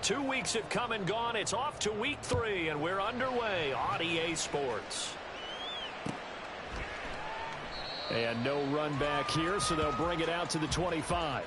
2 weeks have come and gone. It's off to week 3, and we're underway on EA Sports. And no run back here, so they'll bring it out to the 25.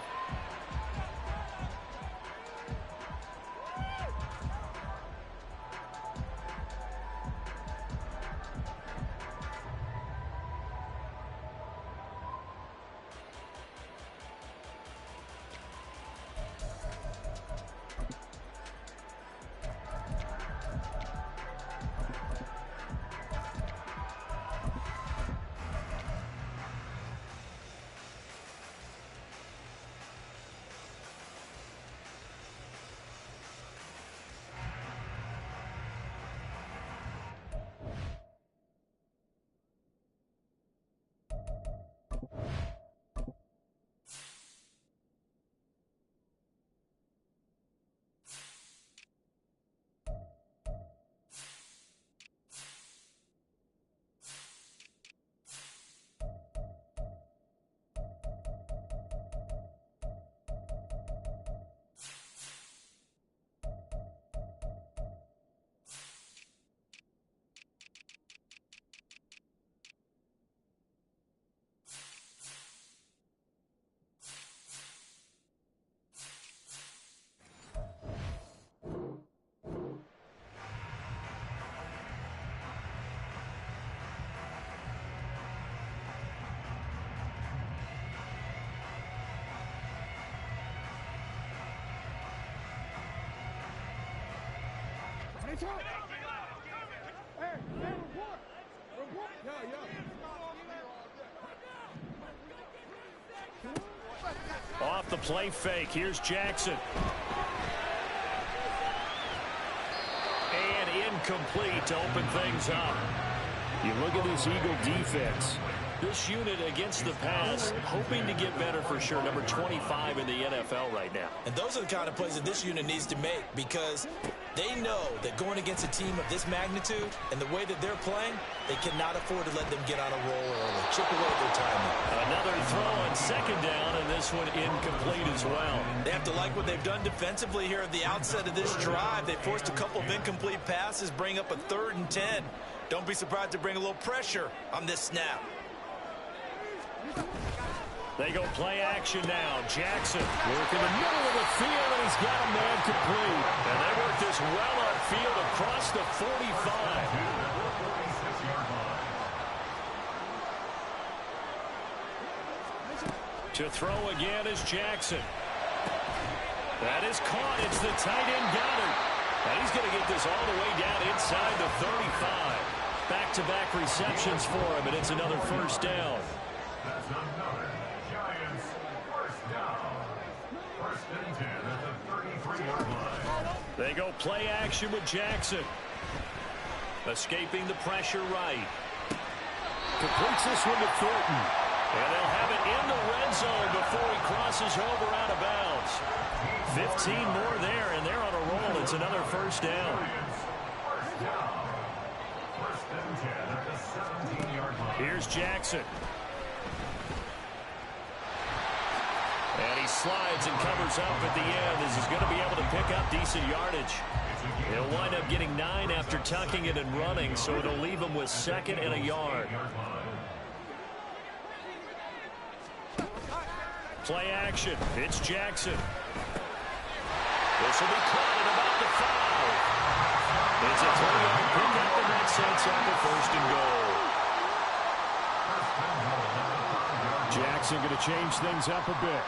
Off the play fake. Here's Jackson. And incomplete to open things up. You look at this Eagle defense. This unit against the pass, hoping to get better for sure. Number 25 in the NFL right now. And those are the kind of plays that this unit needs to make, because they know that going against a team of this magnitude and the way that they're playing, they cannot afford to let them get on a roll early. Chip away at their timing. Another throw on second down, and this one incomplete as well. They have to like what they've done defensively here at the outset of this drive. They forced a couple of incomplete passes, bring up a 3rd and 10. Don't be surprised to bring a little pressure on this snap. They go play action now. Jackson work in the middle of the field, and he's got a man complete. And they work this well upfield across the 45. To throw again is Jackson. That is caught. It's the tight end Goddard. And he's going to get this all the way down inside the 35. Back-to-back receptions for him, and it's another first down. That's another Giants first down. 1st and 10 at the 33-yard line. They go play action with Jackson. Escaping the pressure right. Completes this one to Thornton. And they'll have it in the red zone before he crosses over out of bounds. 15 more there, and they're on a roll. It's another first down. First down. 1st and 10 at the 17-yard line. Here's Jackson. And he slides and covers up at the end as he's going to be able to pick up decent yardage. He'll wind up getting 9 after tucking it and running, so it'll leave him with 2nd and a yard. Play action. It's Jackson. This will be caught at about the 5. It's a 3-yard pickup, and that sets up a 1st and goal. Jackson going to change things up a bit.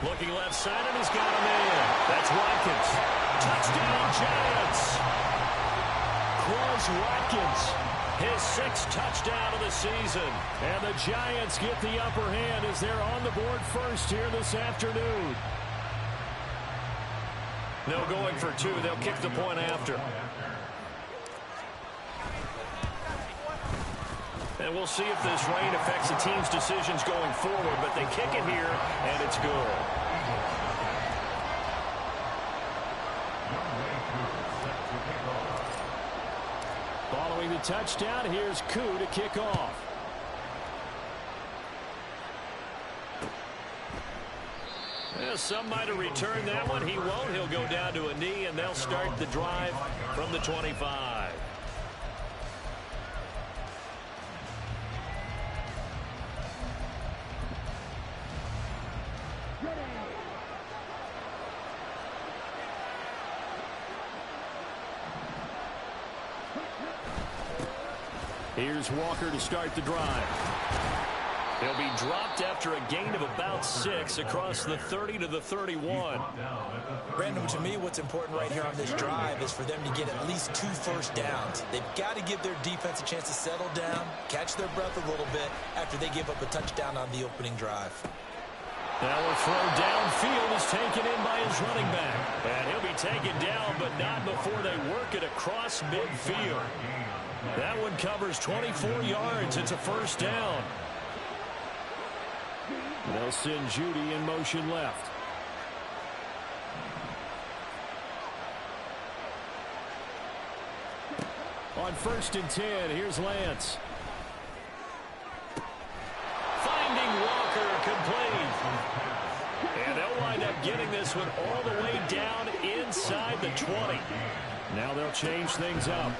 Looking left side, and he's got a man. That's Watkins. Touchdown, Giants. Quez Watkins, his 6th touchdown of the season. And the Giants get the upper hand as they're on the board first here this afternoon. No going for 2. They'll kick the point after. And we'll see if this rain affects the team's decisions going forward, but they kick it here, and it's good. Following the touchdown, here's Koo to kick off. Well, some might have returned that one. He won't. He'll go down to a knee, and they'll start the drive from the 25. Here's Walker to start the drive. He'll be dropped after a gain of about 6 across the 30 to the 31. Brandon, to me, what's important right here on this drive is for them to get at least 2 first downs. They've got to give their defense a chance to settle down, catch their breath a little bit after they give up a touchdown on the opening drive. Now a throw downfield is taken in by his running back. And he'll be taken down, but not before they work it across midfield. That one covers 24 yards. It's a first down. They'll send Judy in motion left. On 1st and 10, here's Lance. Finding Walker, complete. And they'll wind up getting this one all the way down inside the 20. Now they'll change things up.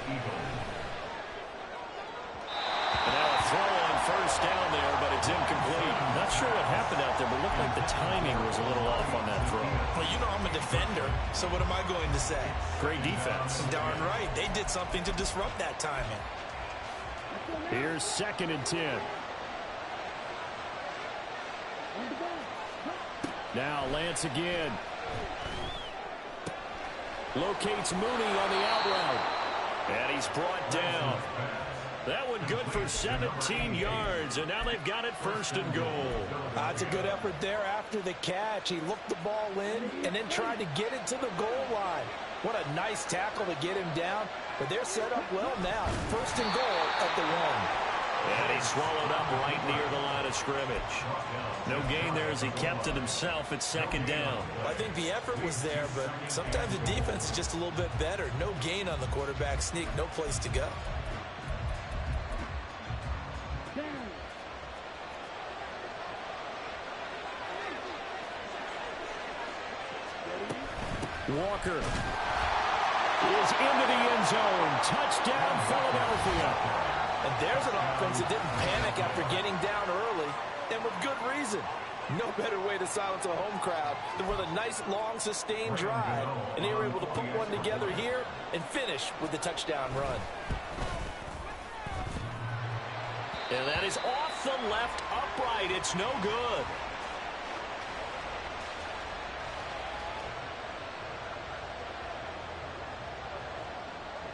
And now a throw on first down there, but it's incomplete. Not sure what happened out there, but looked like the timing was a little off on that throw. Well, you know I'm a defender, so what am I going to say? Great defense. Darn right. They did something to disrupt that timing. Here's 2nd and 10. Now Lance again. Locates Mooney on the out route. And he's brought down. That one good for 17 yards, and now they've got it 1st and goal. That's a good effort there after the catch. He looked the ball in and then tried to get it to the goal line. What a nice tackle to get him down, but they're set up well now. 1st and goal at the 1. And he's swallowed up right near the line of scrimmage. No gain there as he kept it himself at 2nd down. I think the effort was there, but sometimes the defense is just a little bit better. No gain on the quarterback sneak, no place to go. Walker is into the end zone. Touchdown, Philadelphia. And there's an offense that didn't panic after getting down early, and with good reason. No better way to silence a home crowd than with a nice, long, sustained drive. And they were able to put one together here and finish with the touchdown run. And that is off the left upright. It's no good.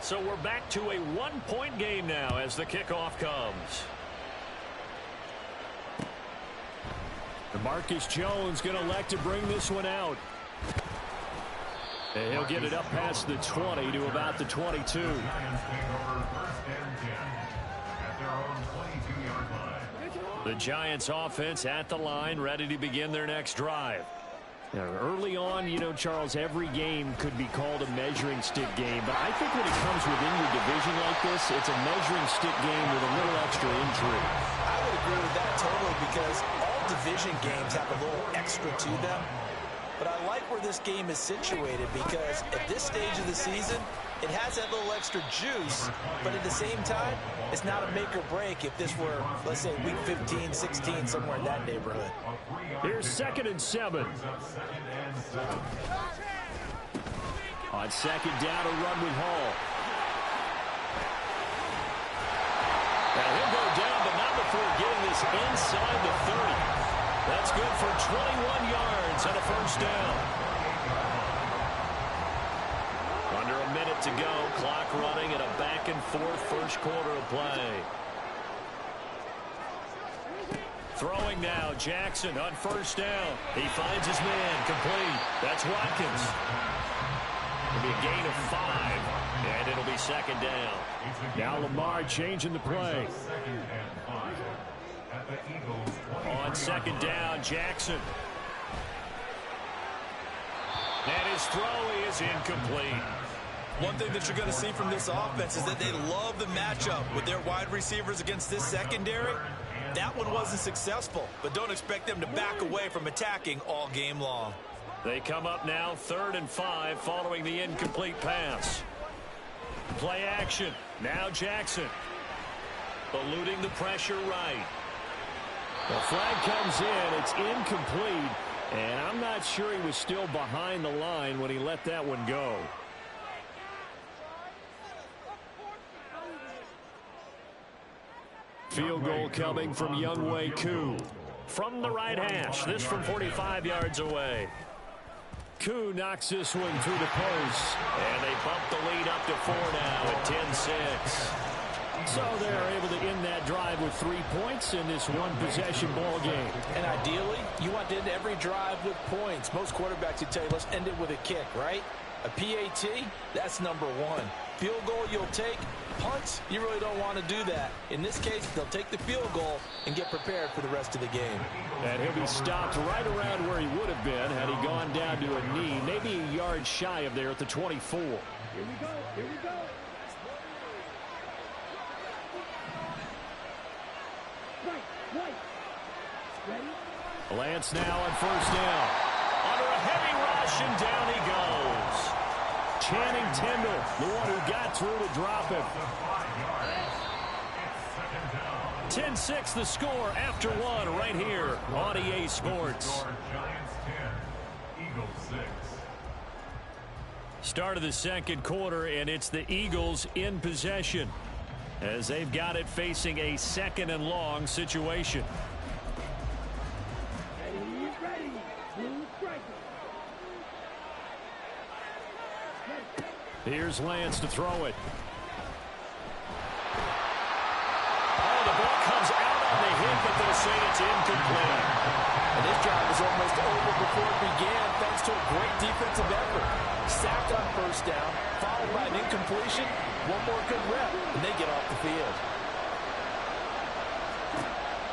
So we're back to a one-point game now as the kickoff comes. Marcus Jones going to elect to bring this one out. And he'll get it up past the 20 to about the 22. The Giants offense at the line, ready to begin their next drive. Now, early on, you know, Charles, every game could be called a measuring stick game. But I think when it comes within your division like this, it's a measuring stick game with a little extra intrigue. I would agree with that totally because all division games have a little extra to them. But I like where this game is situated because at this stage of the season, it has that little extra juice, but at the same time, it's not a make or break if this were, let's say, week 15, 16, somewhere in that neighborhood. Here's 2nd and 7. On 2nd down, a run with Hall. Now he'll go down, but not before getting this inside the 30. That's good for 21 yards and a first down. Under a minute to go, clock running and a back-and-forth first quarter of play. Throwing now, Jackson on first down. He finds his man, complete. That's Watkins. It'll be a gain of 5, and it'll be 2nd down. Now Lamar changing the play. On 2nd down, Jackson. And his throw is incomplete. One thing that you're going to see from this offense is that they love the matchup with their wide receivers against this secondary. That one wasn't successful, but don't expect them to back away from attacking all game long. They come up now 3rd and 5 following the incomplete pass. Play action. Now Jackson. Eluding the pressure right. The flag comes in. It's incomplete. And I'm not sure he was still behind the line when he let that one go. Field goal coming from Younghoe Koo. From the right hash. This from 45 yards away. Koo knocks this one through the post. And they bump the lead up to 4 now at 10-6. So they're able to end that drive with 3 points in this one-possession ball game. And ideally, you want to end every drive with points. Most quarterbacks would tell you, let's end it with a kick, right? A PAT, that's number 1. Field goal you'll take. Punts, you really don't want to do that. In this case, they'll take the field goal and get prepared for the rest of the game. And he'll be stopped right around where he would have been had he gone down to a knee, maybe a yard shy of there at the 24. Here we go. Here we go. Right. Ready? Lance now on 1st down. Under a heavy rush, and down he goes. Channing Tindall, the one who got through to drop him. 10-6 the score after 1 right here on EA Sports. Giants 10, Eagles 6. Start of the second quarter, and it's the Eagles in possession as they've got it facing a 2nd and long situation. Ready. Blue striker. Here's Lance to throw it. Oh, the ball comes out on the hit, but they'll say it's incomplete. And this drive was almost over before it began thanks to a great defensive effort. Sacked on 1st down, followed by an incompletion. One more good rep, and they get off the field.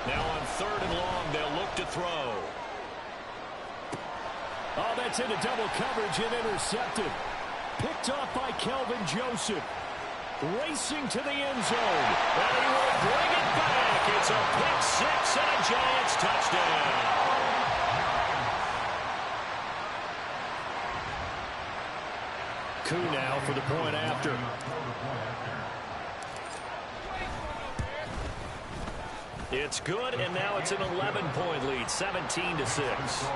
Now on 3rd and long, they'll look to throw. Oh, that's into double coverage and intercepted. Picked off by Kelvin Joseph. Racing to the end zone. And he will bring it back. It's a pick 6 and a Giants touchdown. Koo now for the point after. It's good, and now it's an 11-point lead, 17-6.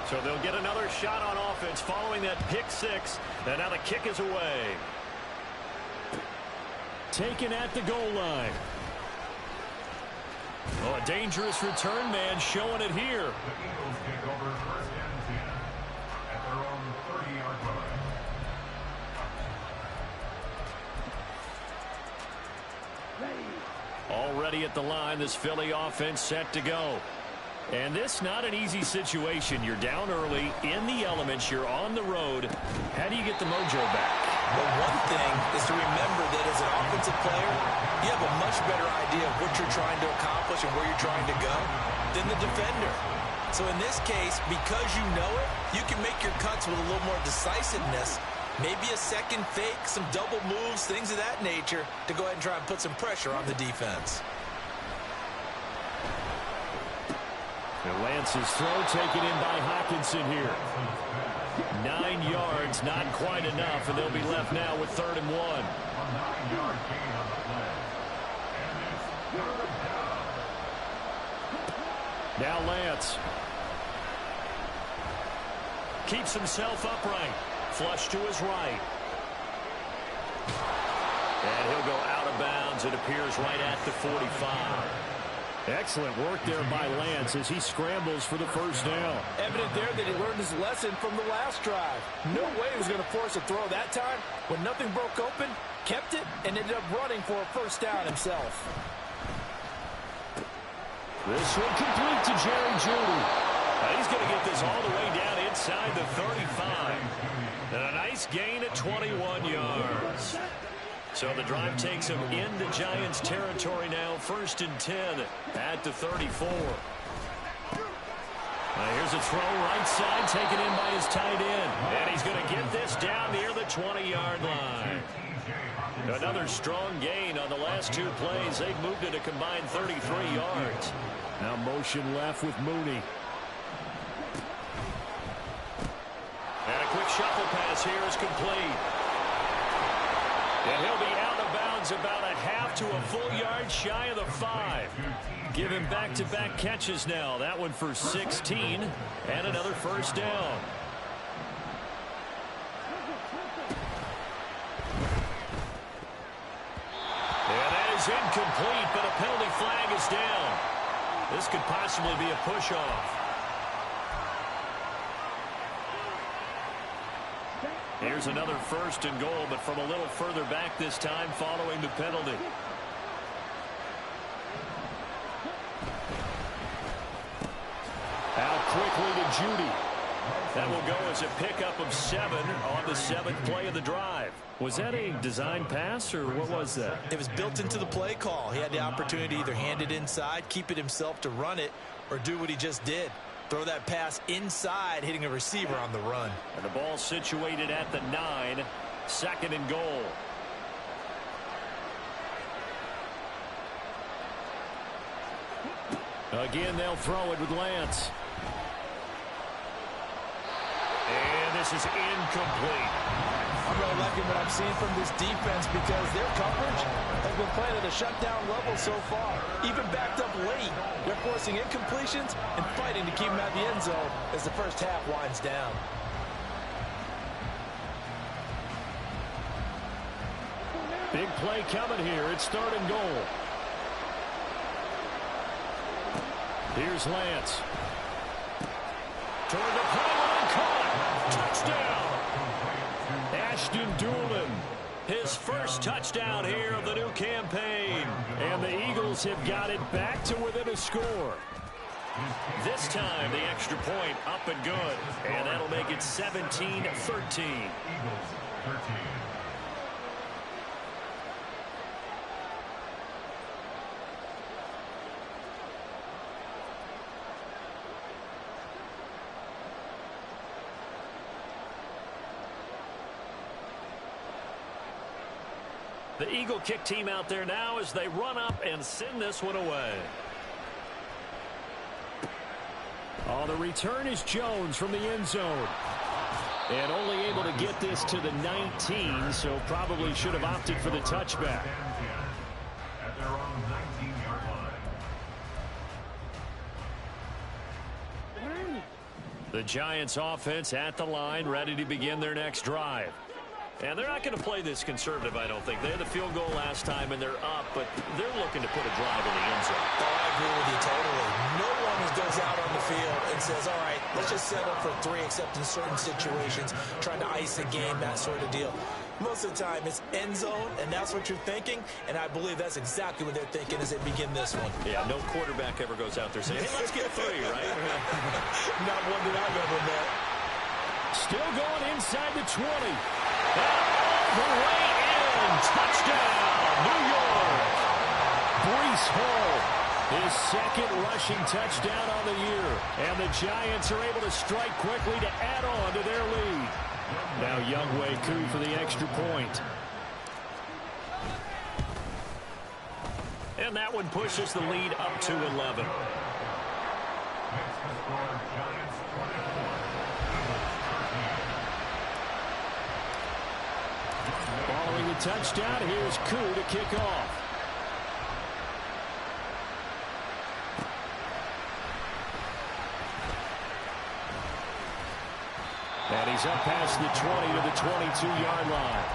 So they'll get another shot on offense following that pick 6, and now the kick is away. Taken at the goal line. Oh, a dangerous return man showing it here. The Eagles take over 1st and 10 at their own 30-yard line. Already at the line, this Philly offense set to go. And this not an easy situation. You're down early, in the elements, you're on the road. How do you get the mojo back? Well, one thing is to remember that as an offensive player, you have a much better idea of what you're trying to accomplish and where you're trying to go than the defender. So in this case, because you know it, you can make your cuts with a little more decisiveness. Maybe a second fake, some double moves, things of that nature to go ahead and try and put some pressure on the defense. And Lance's throw taken in by Hockenson here. 9 yards, not quite enough, and they'll be left now with 3rd and 1. A 9-yard gain on the play. And it's 3rd down. Now Lance. Keeps himself upright. Flush to his right. And he'll go out of bounds. It appears right at the 45. Excellent work there by Lance as he scrambles for the 1st down. Evident there that he learned his lesson from the last drive. No way he was going to force a throw that time. When nothing broke open, kept it, and ended up running for a 1st down himself. This one complete to Jerry Jeudy. He's going to get this all the way down inside the 35. And a nice gain at 21 yards. So the drive takes him into Giants territory now. 1st and 10 at the 34. Here's a throw right side taken in by his tight end. And he's going to get this down near the 20-yard line. Another strong gain on the last two plays. They've moved it a combined 33 yards. Now motion left with Mooney. And a quick shuffle pass here is complete. And he'll be out of bounds about a half to a full yard shy of the 5. Give him back-to-back catches now. That one for 16 and another first down. And that is incomplete, but a penalty flag is down. This could possibly be a push-off. Here's another first and goal, but from a little further back this time following the penalty. Out quickly to Judy. That will go as a pickup of 7 on the 7th play of the drive. Was that a design pass, or what was that? It was built into the play call. He had the opportunity to either hand it inside, keep it himself to run it, or do what he just did. Throw that pass inside, hitting a receiver on the run. And the ball situated at the 9, 2nd and goal. Again, they'll throw it with Lance. And this is incomplete. I'm really liking what I'm seeing from this defense because their coverage has been playing at a shutdown level so far. Even backed up late, they're forcing incompletions and fighting to keep them out of the end zone as the first half winds down. Big play coming here. It's 3rd and goal. Here's Lance. Toward the pylon, caught. Touchdown. Ashton Dulin, his first touchdown here of the new campaign. And the Eagles have got it back to within a score. This time, the extra point up and good. And that'll make it 17-13. Eagles 13. The Eagle kick team out there now as they run up and send this one away. Oh, the return is Jones from the end zone. And only able to get this to the 19, so probably should have opted for the touchback. At their own 19-yard line. The Giants offense at the line, ready to begin their next drive. And they're not going to play this conservative, I don't think. They had the field goal last time, and they're up, but they're looking to put a drive in the end zone. Oh, I agree with you totally. No one goes out on the field and says, all right, let's just settle for 3, except in certain situations, trying to ice a game, that sort of deal. Most of the time, it's end zone, and that's what you're thinking, and I believe that's exactly what they're thinking as they begin this one. Yeah, no quarterback ever goes out there saying, hey, let's get 3, right? Not one that I've ever met. Still going inside the 20. And all the way in. Touchdown, New York. Breece Hall, his 2nd rushing touchdown on the year. And the Giants are able to strike quickly to add on to their lead. Now Younghoe Koo for the extra point. And that one pushes the lead up to 11. Makes the score Giants 24. Following the touchdown, here's Koo to kick off. And he's up past the 20 to the 22-yard line.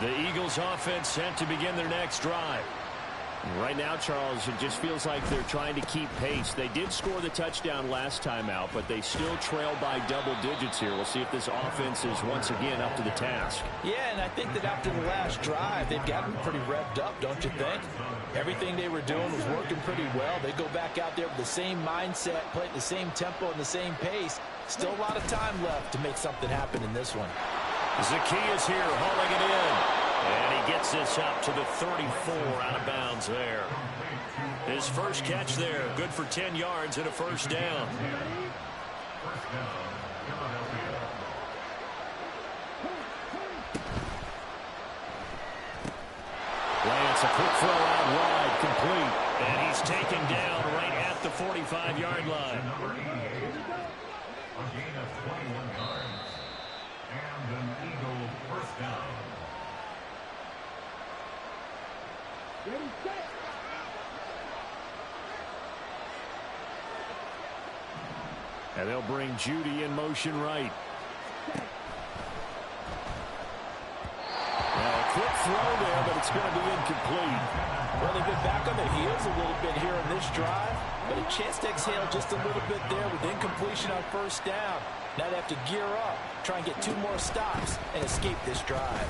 The Eagles offense set to begin their next drive. Right now, Charles, it just feels like they're trying to keep pace. They did score the touchdown last time out, but they still trail by double digits here. We'll see if this offense is once again up to the task. Yeah, and I think that after the last drive, they've gotten pretty revved up, don't you think? Everything they were doing was working pretty well. They go back out there with the same mindset, play at the same tempo and the same pace. Still a lot of time left to make something happen in this one. Zaccheaus here, hauling it in. And he gets this up to the 34 out of bounds there. His first catch there, good for 10 yards and a first down. First down, Philadelphia. Lance, a quick throw out wide, complete. And he's taken down right at the 45-yard line. Number 88, a gain of 21 yards, and an Eagle first down. Ready, set. And they'll bring Judy in motion right. Quick throw there, but it's going to be incomplete. Well, they've been back on their heels a little bit here in this drive, but a chance to exhale just a little bit there with incompletion on first down. Now they have to gear up, try and get 2 more stops, and escape this drive.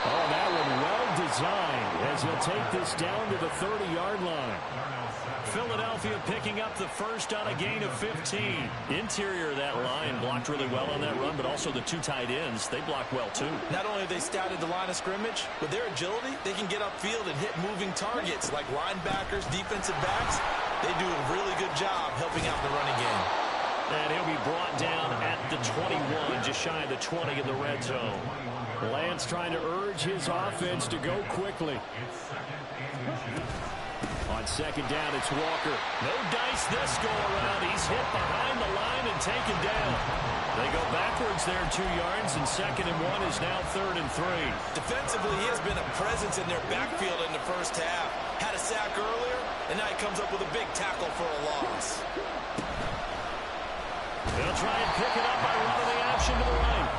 Oh, that one well designed as he'll take this down to the 30-yard line. Philadelphia picking up the first on a gain of 15. Interior of that line blocked really well on that run, but also the 2 tight ends, they block well too. Not only have they scouted the line of scrimmage, with their agility, they can get upfield and hit moving targets like linebackers, defensive backs. They do a really good job helping out the running game. And he'll be brought down at the 21, just shy of the 20 in the red zone. Lance trying to urge his offense to go quickly. On second down, it's Walker. No dice this go-around. He's hit behind the line and taken down. They go backwards there 2 yards, and 2nd and 1 is now 3rd and 3. Defensively, he has been a presence in their backfield in the first half. Had a sack earlier, and now he comes up with a big tackle for a loss. They'll try and pick it up by running the option to the right.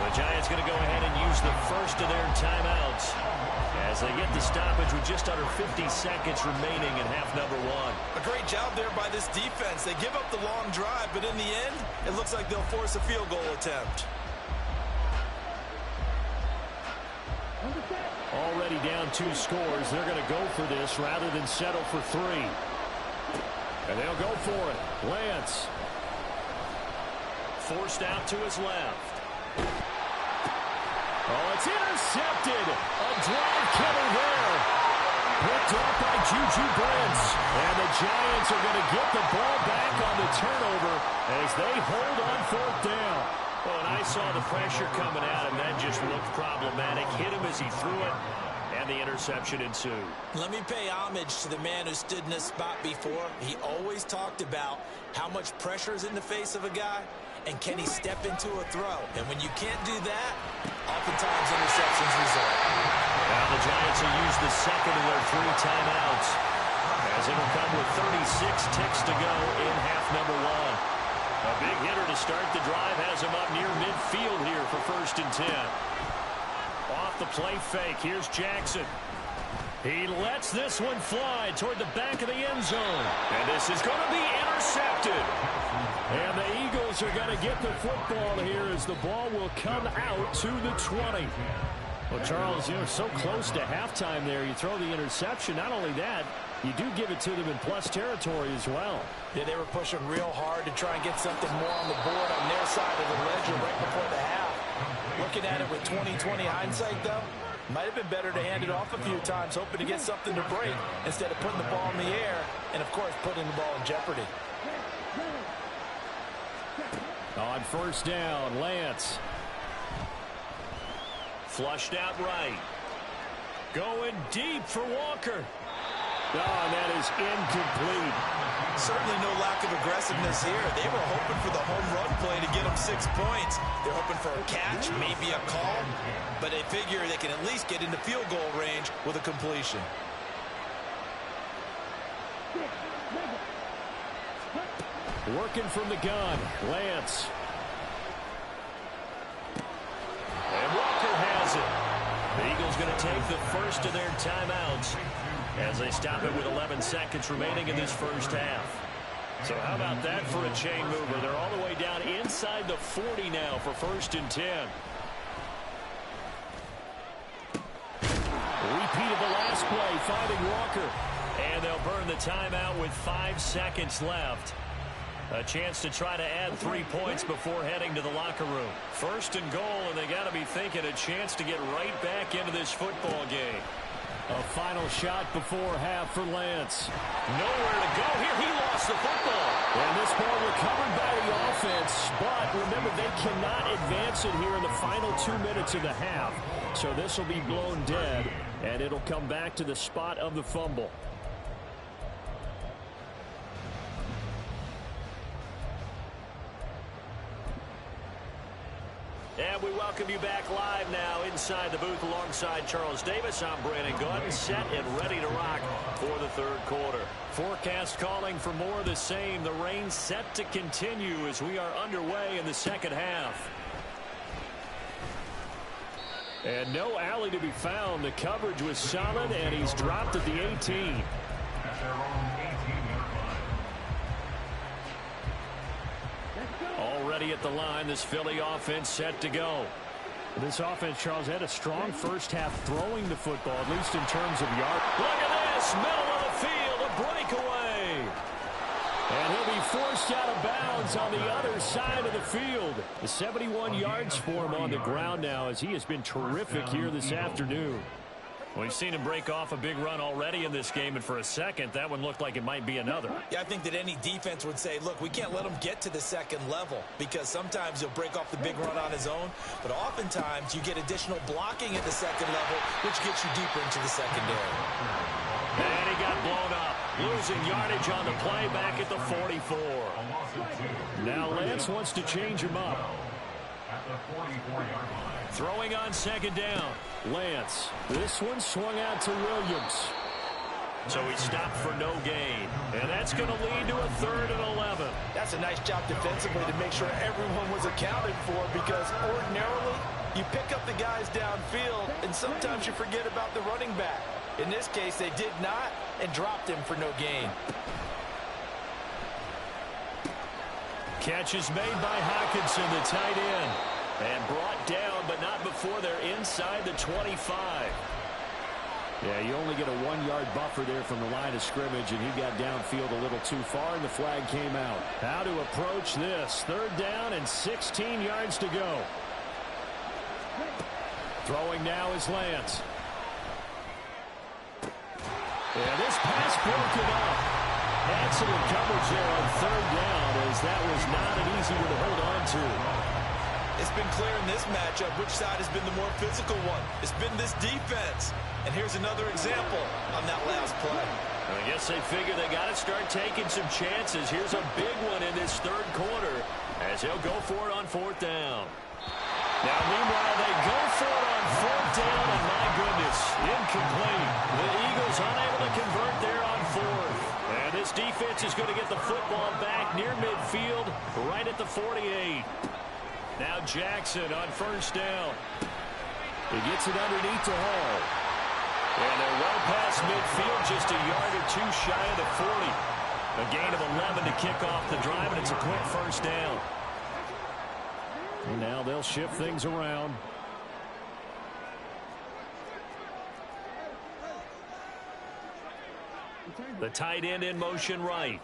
The Giants going to go ahead and use the first of their timeouts as they get the stoppage with just under 50 seconds remaining in half number 1. A great job there by this defense. They give up the long drive, but in the end, it looks like they'll force a field goal attempt. Already down 2 scores. They're going to go for this rather than settle for 3. And they'll go for it. Lance. Forced out to his left. Oh, it's intercepted. A drive killer there. Picked up by Juju Brents. And the Giants are going to get the ball back on the turnover as they hold on 4th down. Oh, and I saw the pressure coming at him. That just looked problematic. Hit him as he threw it, and the interception ensued. Let me pay homage to the man who stood in this spot before. He always talked about how much pressure is in the face of a guy, and can he step into a throw? And when you can't do that, oftentimes interceptions result. Now the Giants will use the 2nd of their 3 timeouts, as it'll come with 36 ticks to go in half number 1. A big hitter to start the drive has him up near midfield here for 1st and 10. Off the play fake, here's Jackson. He lets this one fly toward the back of the end zone. And this is going to be intercepted. And the Eagles are going to get the football here as the ball will come out to the 20. Well, Charles, you know, so close to halftime there. You throw the interception. Not only that, you do give it to them in plus territory as well. Yeah, they were pushing real hard to try and get something more on the board on their side of the ledger right before the half. Looking at it with 20/20 hindsight, though, might have been better to hand it off a few times, hoping to get something to break instead of putting the ball in the air and, of course, putting the ball in jeopardy. On 1st down, Lance. Flushed out right. Going deep for Walker. Oh, and that is incomplete. Certainly no lack of aggressiveness here. They were hoping for the home run play to get them 6 points. They're hoping for a catch, maybe a call, but they figure they can at least get into field goal range with a completion. Working from the gun, Lance. And Walker has it. The Eagles going to take the first of their timeouts as they stop it with 11 seconds remaining in this first half. So how about that for a chain mover? They're all the way down inside the 40 now for 1st and 10. Repeat of the last play, finding Walker. And they'll burn the timeout with 5 seconds left. A chance to try to add 3 points before heading to the locker room. First and goal, and they got to be thinking a chance to get right back into this football game. A final shot before half for Lance. Nowhere to go here. He lost the football. And this ball recovered by the offense. But remember, they cannot advance it here in the final 2 minutes of the half. So this will be blown dead, and it'll come back to the spot of the fumble. And we welcome you back live now inside the booth alongside Charles Davis. I'm Brandon Gaudin, set and ready to rock for the third quarter. Forecast calling for more of the same. The rain set to continue as we are underway in the second half. And no alley to be found. The coverage was solid, and he's dropped at the 18. At their own 18-yard line. Already at the line, this Philly offense set to go. This offense, Charles, had a strong first half throwing the football, at least in terms of yards. Look at this, middle of the field, a breakaway. And he'll be forced out of bounds on the other side of the field. The 71 yards for him on the ground now, as he has been terrific here this afternoon. We've seen him break off a big run already in this game, and for a second, that one looked like it might be another. Yeah, I think that any defense would say, look, we can't let him get to the second level, because sometimes he'll break off the big run on his own, but oftentimes you get additional blocking at the second level, which gets you deeper into the secondary. And he got blown up, losing yardage on the play back at the 44. Now Lance wants to change him up. At the 44-yard line. Throwing on second down. Lance. This one swung out to Williams. So he stopped for no gain. And that's going to lead to a 3rd and 11. That's a nice job defensively to make sure everyone was accounted for, because ordinarily you pick up the guys downfield and sometimes you forget about the running back. In this case, they did not and dropped him for no gain. Catch is made by Hockenson, the tight end. And brought down, but not before they're inside the 25. Yeah, you only get a 1-yard buffer there from the line of scrimmage, and he got downfield a little too far, and the flag came out. How to approach this? 3rd down and 16 yards to go. Throwing now is Lance. And this pass broken up. Excellent coverage there on 3rd down, as that was not an easy one to hold on to. It's been clear in this matchup which side has been the more physical one. It's been this defense. And here's another example on that last play. I guess they figure they got to start taking some chances. Here's a big one in this third quarter as he'll go for it on 4th down. Now, meanwhile, they go for it on 4th down, and my goodness, incomplete. The Eagles unable to convert there on 4th. And this defense is going to get the football back near midfield, right at the 48. Now Jackson on 1st down. He gets it underneath to Hall. And they're well past midfield, just a yard or 2 shy of the 40. A gain of 11 to kick off the drive, and it's a quick 1st down. And now they'll shift things around. The tight end in motion right.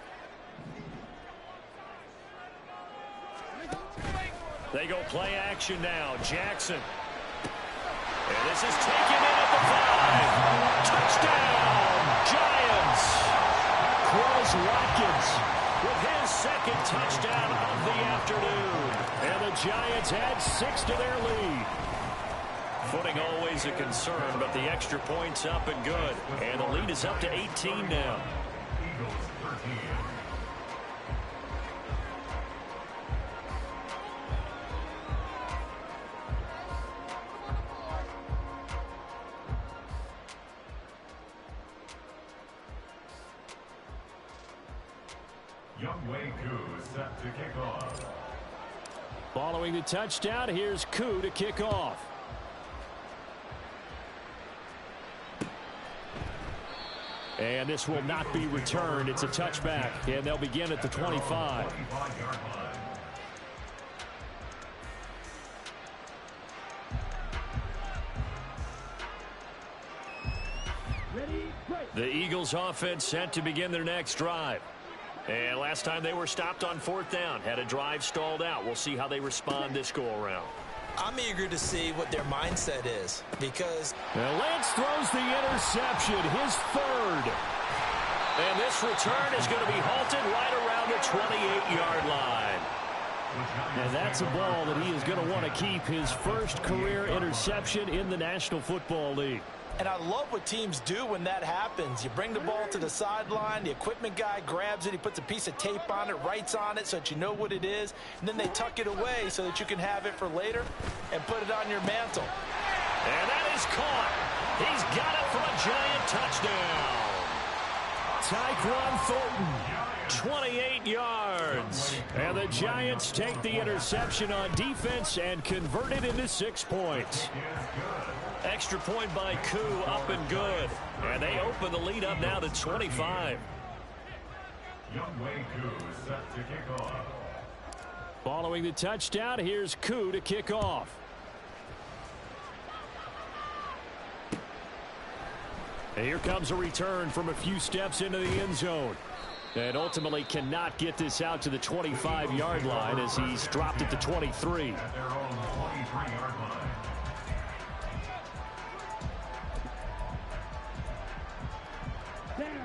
They go play action now. Jackson. And this is taken in at the 5. Touchdown, Giants. Quez Watkins with his 2nd touchdown of the afternoon. And the Giants add 6 to their lead. Footing always a concern, but the extra point's up and good. And the lead is up to 18 now. Eagles 13. Younghoe Koo set to kick off. Following the touchdown, here's Koo to kick off. And this will not be returned. It's a touchback, and they'll begin at the 25. 25-yard line. The Eagles offense set to begin their next drive. And last time they were stopped on 4th down, had a drive stalled out. We'll see how they respond this go-around. I'm eager to see what their mindset is because... Now Lance throws the interception, his 3rd. And this return is going to be halted right around the 28-yard line. And that's a ball that he is going to want to keep, his first career interception in the National Football League. And I love what teams do when that happens. You bring the ball to the sideline, the equipment guy grabs it, he puts a piece of tape on it, writes on it so that you know what it is, and then they tuck it away so that you can have it for later and put it on your mantle. And that is caught. He's got it for a Giant touchdown. Tyquan Thornton, 28 yards. And the Giants take the interception on defense and convert it into 6 points. Extra point by Koo, up and good. And they open the lead up now to 25. Younghoe Koo set to kick off. Following the touchdown, here's Koo to kick off. And here comes a return from a few steps into the end zone. And ultimately cannot get this out to the 25-yard line as he's dropped it to 23. At their own 23-yard line.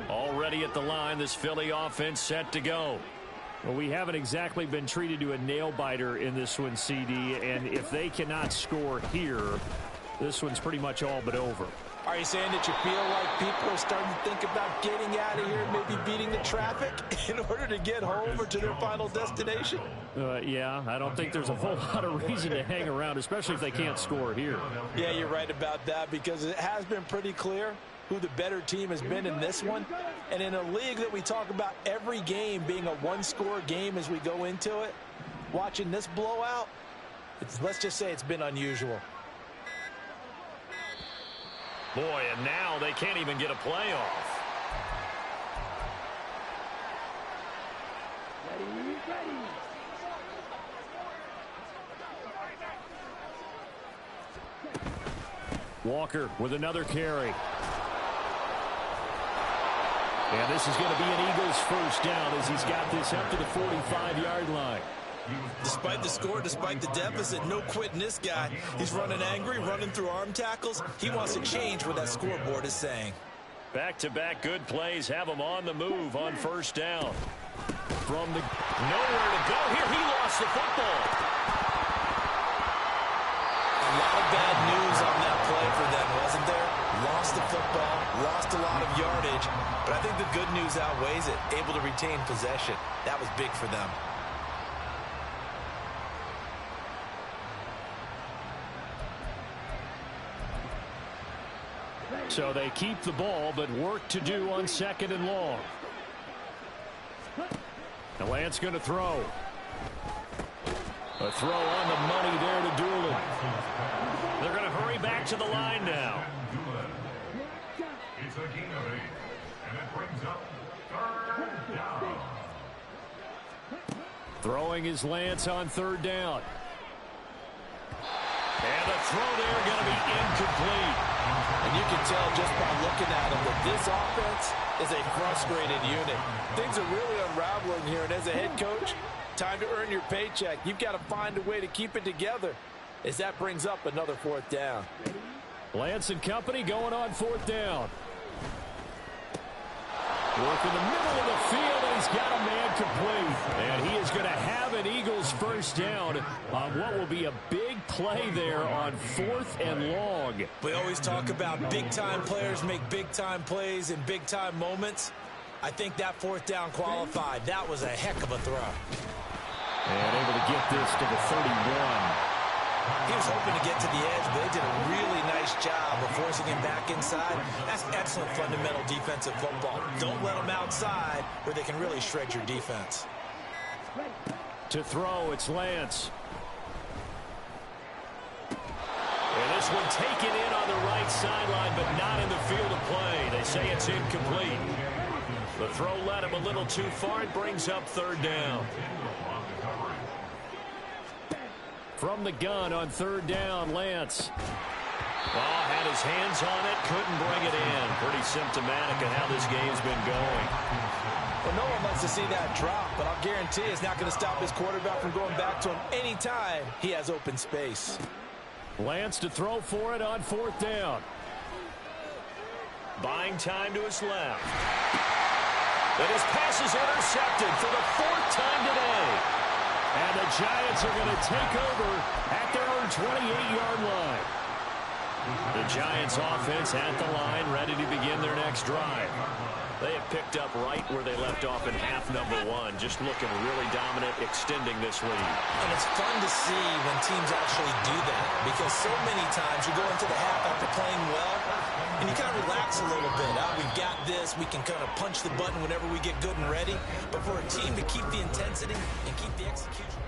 Already at the line, this Philly offense set to go. Well, we haven't exactly been treated to a nail-biter in this one, CD, and if they cannot score here, this one's pretty much all but over. Are you saying that you feel like people are starting to think about getting out of here, maybe beating the traffic in order to get home or to their final destination? Yeah, I don't think there's a whole lot of reason to hang around, especially if they can't score here. Yeah, you're right about that because it has been pretty clear who the better team has been in this one. And in a league that we talk about every game being a one-score game as we go into it, watching this blowout, let's just say it's been unusual. Boy, and now they can't even get a play off. Walker with another carry. And this is going to be an Eagles first down as he's got this up to the 45-yard line. Despite the score, despite the deficit, no quitting this guy. He's running angry, running through arm tackles. He wants to change what that scoreboard is saying. Back-to-back good plays have him on the move on first down. From the nowhere to go here, he lost the football. A lot of bad news on that play for them, wasn't there? Lost the football, lost a lot of yardage, but I think the good news outweighs it. Able to retain possession. That was big for them. So they keep the ball, but work to do on 2nd and long. Now Lance going to throw. A throw on the money there to Doolin. They're going to hurry back to the line now. It's a gain of 8, and it brings up 3rd down. Throwing is Lance on 3rd down. And the throw there going to be incomplete. And you can tell just by looking at him that this offense is a frustrated unit. Things are really unraveling here, and as a head coach, time to earn your paycheck. You've got to find a way to keep it together as that brings up another 4th down. Lance and company going on 4th down. Work in the middle of the field, and he's got a man complete. And he is going to have an Eagles first down on what will be a big play there on 4th and long. We always talk about big-time players make big-time plays in big-time moments. I think that 4th down qualified. That was a heck of a throw. And able to get this to the 31. He was hoping to get to the edge, but they did a really nice job of forcing him back inside. That's excellent fundamental defensive football. Don't let them outside where they can really shred your defense. To throw, it's Lance. And this one taken in on the right sideline, but not in the field of play. They say it's incomplete. The throw led him a little too far. It brings up 3rd down. From the gun on 3rd down, Lance. Oh, had his hands on it, couldn't bring it in. Pretty symptomatic of how this game's been going. Well, no one likes to see that drop, but I'll guarantee it's not going to stop his quarterback from going back to him anytime he has open space. Lance to throw for it on 4th down. Buying time to his left. And his pass is intercepted for the 4th time today. And the Giants are going to take over at their own 28-yard line. The Giants offense at the line, ready to begin their next drive. They have picked up right where they left off in half number 1, just looking really dominant, extending this lead. And it's fun to see when teams actually do that, because so many times you go into the half after playing well, and you kind of relax a little bit. We've got this. We can kind of punch the button whenever we get good and ready. But for a team to keep the intensity and keep the execution.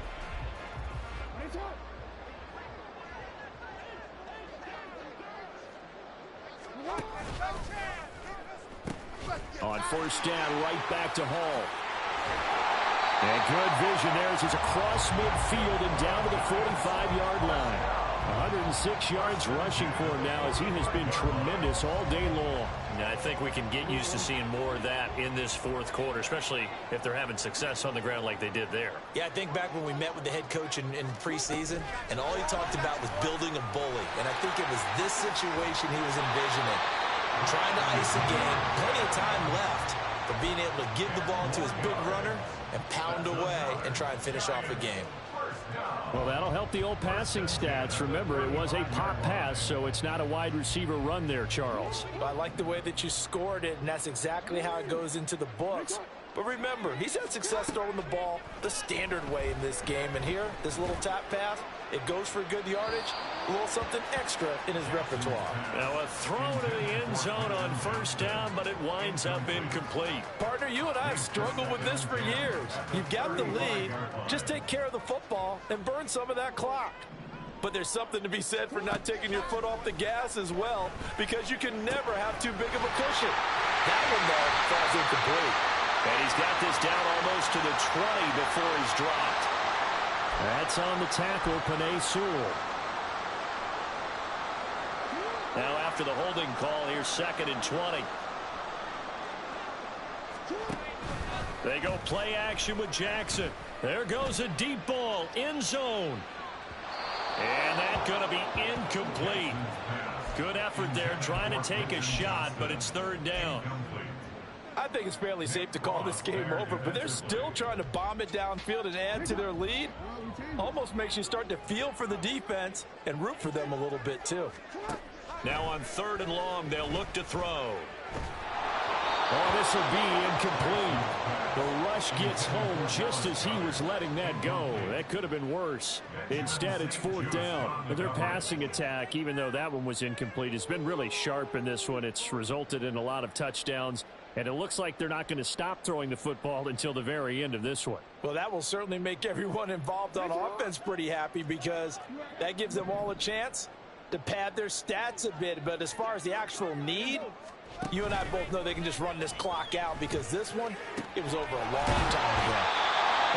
On 1st down, right back to Hall. And good vision there as he's across midfield and down to the 45-yard line. 106 yards rushing for him now as he has been tremendous all day long. Now, I think we can get used to seeing more of that in this 4th quarter, especially if they're having success on the ground like they did there. Yeah, I think back when we met with the head coach in preseason, and all he talked about was building a bully. And I think it was this situation he was envisioning. Trying to ice a game, plenty of time left, but being able to give the ball to his big runner and pound away and try and finish off a game. Well, that'll help the old passing stats. Remember, it was a pop pass, so it's not a wide receiver run there, Charles. I like the way that you scored it, and that's exactly how it goes into the books. But remember, he's had success throwing the ball the standard way in this game. And here, this little tap pass, it goes for good yardage, a little something extra in his repertoire. Now a throw to the end zone on 1st down, but it winds up incomplete. Partner, you and I have struggled with this for years. You've got the lead. Just take care of the football and burn some of that clock. But there's something to be said for not taking your foot off the gas as well, because you can never have too big of a cushion. That one, though, falls incomplete. And he's got this down almost to the 20 before he's dropped. That's on the tackle, Penei Sewell. Now after the holding call, here's 2nd and 20. They go play action with Jackson. There goes a deep ball, end zone. And that's going to be incomplete. Good effort there, trying to take a shot, but it's 3rd down. I think it's fairly safe to call this game over, but they're still trying to bomb it downfield and add to their lead. Almost makes you start to feel for the defense and root for them a little bit, too. Now on 3rd and long, they'll look to throw. Oh, this will be incomplete. The rush gets home just as he was letting that go. That could have been worse. Instead, it's 4th down. But their passing attack, even though that one was incomplete, has been really sharp in this one. It's resulted in a lot of touchdowns. And it looks like they're not going to stop throwing the football until the very end of this one. Well, that will certainly make everyone involved on offense pretty happy, because that gives them all a chance to pad their stats a bit. But as far as the actual need, you and I both know they can just run this clock out, because this one, it was over a long time ago.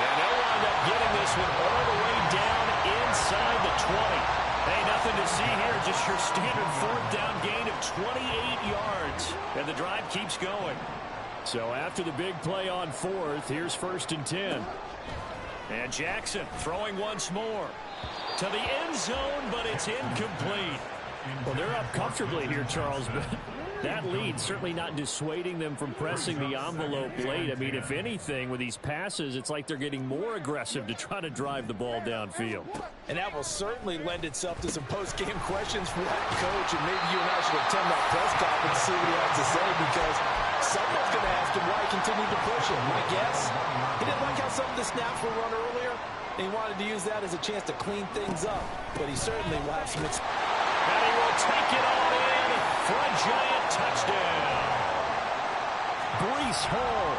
And they'll wind up getting this one all the way down inside the 20. Hey, nothing to see here, just your standard 4th down gain of 28 yards. And the drive keeps going. So after the big play on 4th, here's 1st and 10. And Jackson throwing once more to the end zone, but it's incomplete. Well, they're up comfortably here, Charles, but that lead certainly not dissuading them from pressing the envelope late. I mean, if anything, with these passes, it's like they're getting more aggressive to try to drive the ball downfield. And that will certainly lend itself to some post-game questions for that coach, and maybe you and I should attend that press conference and see what he has to say, because someone's going to ask him why he continued to push him. My guess, he didn't like how some of the snaps were run earlier, and he wanted to use that as a chance to clean things up, but he certainly will have some experience. And he will take it all in for a Giant touchdown. Breece Hall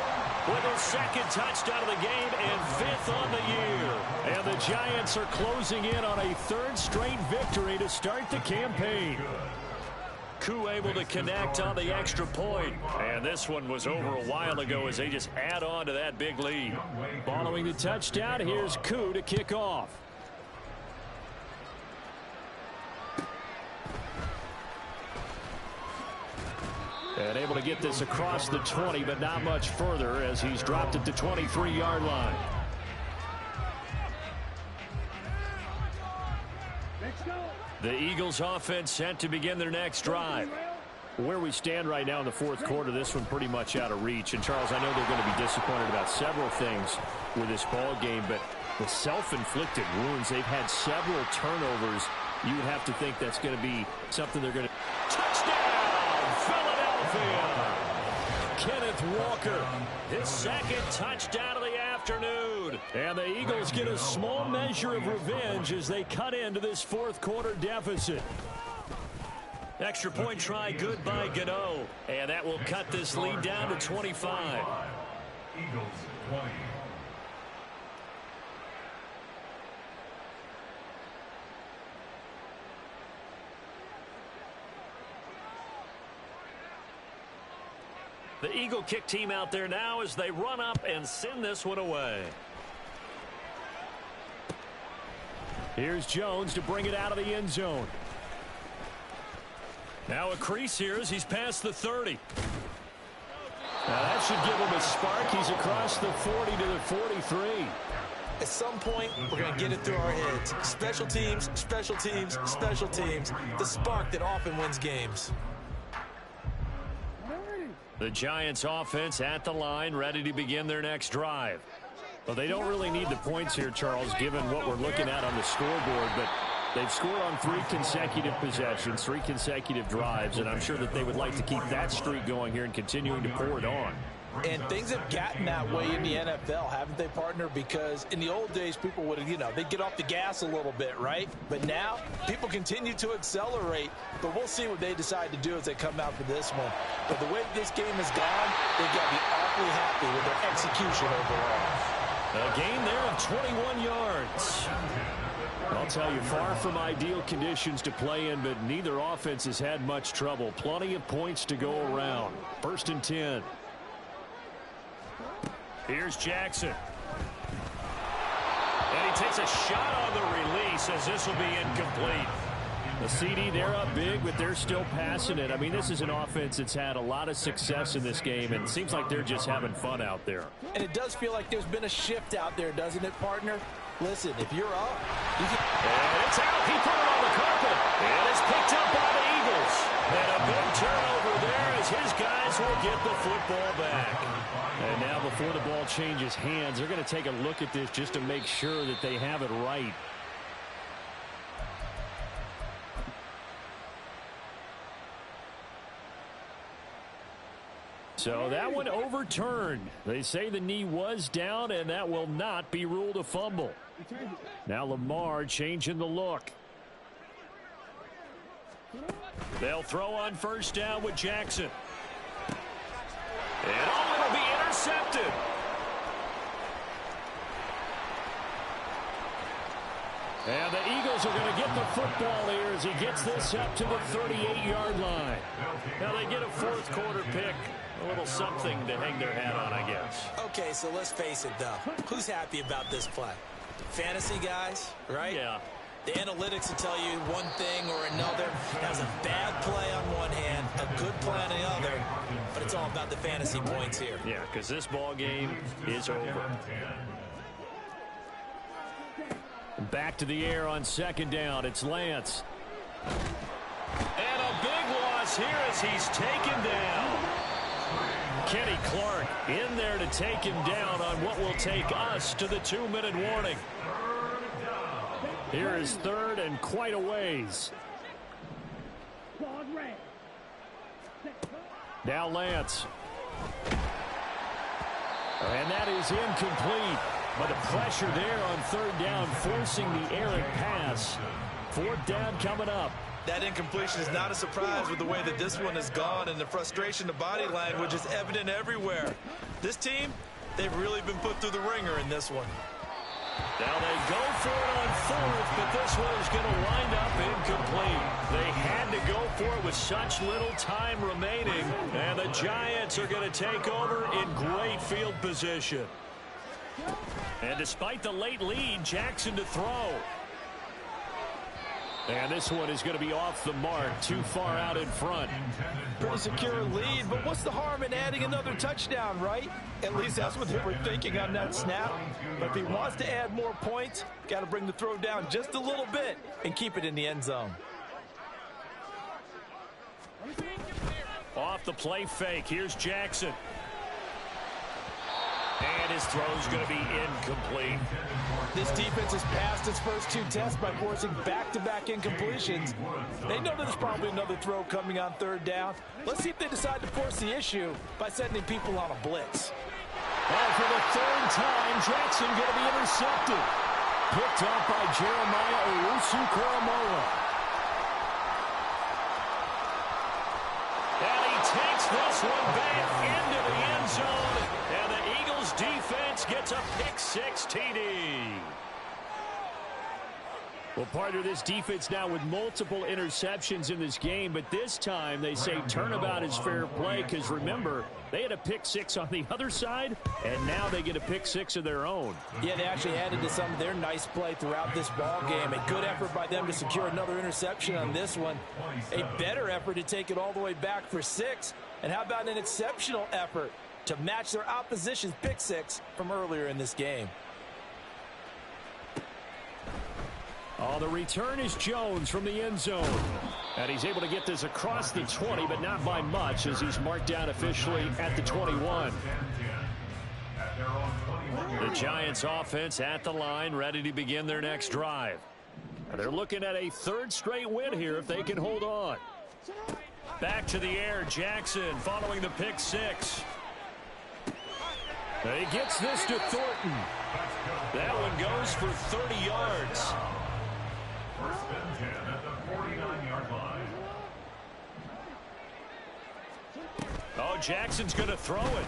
with his 2nd touchdown of the game and 5th on the year. And the Giants are closing in on a 3rd straight victory to start the campaign. Koo able to connect on the extra point. And this one was over a while ago as they just add on to that big lead. Following the touchdown, here's Koo to kick off. And able to get this across the 20, but not much further as he's dropped it to 23-yard line. The Eagles offense set to begin their next drive. Where we stand right now in the fourth quarter, this one pretty much out of reach. And, Charles, I know they're going to be disappointed about several things with this ball game, but the self-inflicted wounds, they've had several turnovers. You would have to think that's going to be something they're going to... Touchdown, Philadelphia! Kenneth Walker, his second touchdown of the afternoon. And the Eagles get a small measure of revenge as they cut into this fourth quarter deficit. Extra point try, good by Gano. And that will cut this lead down to 25. Eagles 20. The Eagle kick team out there now as they run up and send this one away. Here's Jones to bring it out of the end zone. Now a crease here as he's past the 30. Now that should give him a spark. He's across the 40 to the 43. At some point, we're going to get it through our heads. Special teams, special teams, special teams. The spark that often wins games. The Giants offense at the line, ready to begin their next drive. Well, they don't really need the points here, Charles, given what we're looking at on the scoreboard, but they've scored on 3 consecutive possessions, 3 consecutive drives, and I'm sure that they would like to keep that streak going here and continuing to pour it on. And things have gotten that way in the NFL, haven't they, partner? Because in the old days, people would, they'd get off the gas a little bit, right? But now, people continue to accelerate. But we'll see what they decide to do as they come out for this one. But the way this game has gone, they've got to be awfully happy with their execution overall. A gain there of 21 yards. I'll tell you, far from ideal conditions to play in, but neither offense has had much trouble. Plenty of points to go around. 1st and 10. Here's Jackson. And he takes a shot on the release as this will be incomplete. The CD, they're up big, but they're still passing it. I mean, this is an offense that's had a lot of success in this game, and it seems like they're just having fun out there. And it does feel like there's been a shift out there, doesn't it, partner? Listen, if you're up, you can... And it's out. He put it on the carpet. And it's picked up by the Eagles. And a big turnover there as his guys will get the football back. And now before the ball changes hands, they're going to take a look at this just to make sure that they have it right. So that one overturned. They say the knee was down, and that will not be ruled a fumble. Now Lamar changing the look. They'll throw on 1st down with Jackson. And it'll be intercepted. And the Eagles are going to get the football here as he gets this up to the 38-yard line. Now they get a 4th quarter pick. A little something to hang their hat on, I guess. Okay, so let's face it, though. Who's happy about this play? Fantasy guys, right? Yeah. The analytics will tell you one thing or another. That was a bad play on one hand, a good play on the other, but it's all about the fantasy points here. Yeah, because this ball game is over. Back to the air on 2nd down. It's Lance. And a big loss here as he's taken down. Kenny Clark in there to take him down on what will take us to the 2-minute warning. Here is 3rd and quite a ways. Now Lance. And that is incomplete. But the pressure there on 3rd down, forcing the errant pass. 4th down coming up. That incompletion is not a surprise with the way that this one has gone, and the frustration, the body language is evident everywhere. This team, they've really been put through the ringer in this one. Now they go for it on 4th, but this one is going to wind up incomplete. They had to go for it with such little time remaining, and the Giants are going to take over in great field position. And despite the late lead, Jackson to throw. And this one is going to be off the mark, too far out in front. Pretty secure lead, but what's the harm in adding another touchdown, right? At least that's what they were thinking on that snap. But if he wants to add more points, got to bring the throw down just a little bit and keep it in the end zone. Off the play fake, here's Jackson. And his throw's going to be incomplete. This defense has passed its first two tests by forcing back-to-back incompletions. They know there's probably another throw coming on third down. Let's see if they decide to force the issue by sending people on a blitz. And for the third time, Jackson going to be intercepted. Picked up by Jeremiah Owusu-Koramoah. And he takes this one back into the end zone. And the Eagles defense gets a pick-six TD. Well, partner, this defense now with multiple interceptions in this game, but this time they say turnabout is fair play because, remember, they had a pick-six on the other side, and now they get a pick-six of their own. Yeah, they actually added to some of their nice play throughout this ball game. A good effort by them to secure another interception on this one. A better effort to take it all the way back for 6. And how about an exceptional effort to match their opposition's pick-six from earlier in this game? Oh, the return is Jones from the end zone. And he's able to get this across the 20, but not by much as he's marked down officially at the 21. The Giants offense at the line, ready to begin their next drive. They're looking at a third straight win here if they can hold on. Back to the air, Jackson following the pick six. He gets this to Thornton. That one goes for 30 yards. First and 10 at the 49-yard line. Oh, Jackson's going to throw it.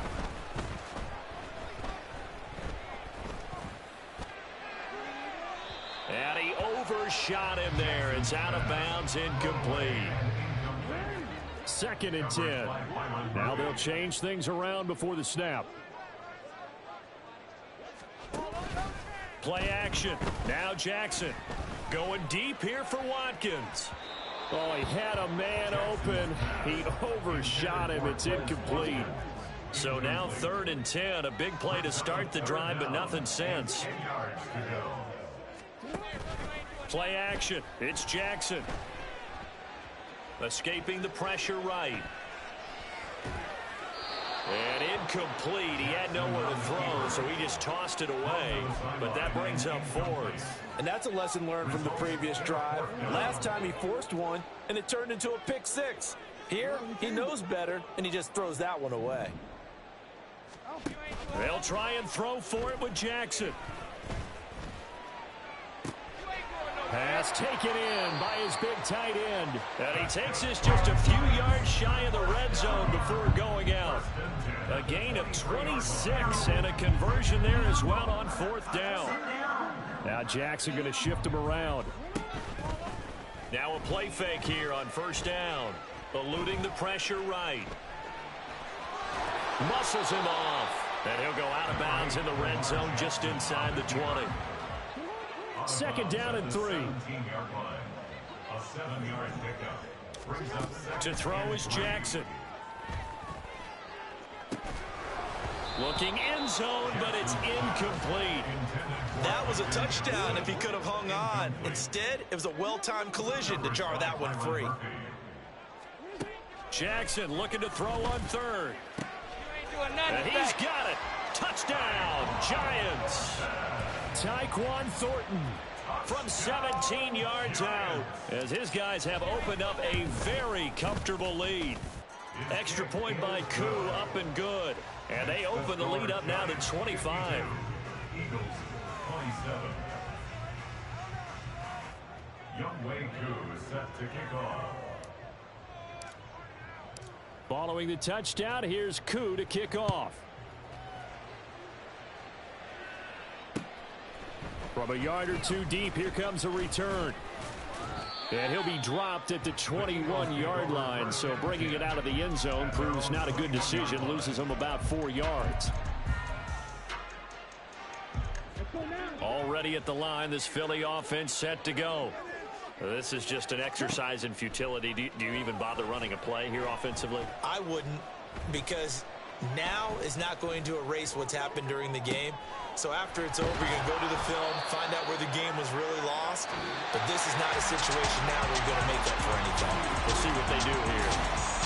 And he overshot him there. It's out of bounds, incomplete. Second and 10. Now they'll change things around before the snap. Play action. Now Jackson. Going deep here for Watkins. Oh, he had a man open. He overshot him. It's incomplete. So now third and 10. A big play to start the drive, but nothing since. Play action. It's Jackson. Escaping the pressure right. And incomplete. He had nowhere to throw, so he just tossed it away. But that brings up fourth. And that's a lesson learned from the previous drive. Last time he forced one, and it turned into a pick six. Here, he knows better, and he just throws that one away. They'll try and throw for it with Jackson. Pass taken in by his big tight end. And he takes this just a few yards shy of the red zone before going out. A gain of 26 and a conversion there as well on fourth down. Now Jackson going to shift him around. Now a play fake here on first down. Eluding the pressure right. Muscles him off. And he'll go out of bounds in the red zone just inside the 20. Second down and 3. To throw is Jackson. Looking end zone, but it's incomplete. That was a touchdown if he could have hung on. Instead, it was a well-timed collision to jar that one free. Jackson looking to throw on third. And he's got it. Touchdown, Giants. Tyquan Thornton from 17 yards out as his guys have opened up a very comfortable lead. Extra point by Koo, up and good. And they open the lead up now to 25. Eagles, 27. Younghoe Koo is set to kick off. Following the touchdown, here's Koo to kick off. From a yard or two deep, here comes a return. And he'll be dropped at the 21-yard line, so bringing it out of the end zone proves not a good decision, loses him about 4 yards. Already at the line, this Philly offense set to go. This is just an exercise in futility. Do you even bother running a play here offensively? I wouldn't, because now is not going to erase what's happened during the game. So after it's over, you're going to go to the film, find out where the game was really lost. But this is not a situation now where you're going to make up for anything. We'll see what they do here.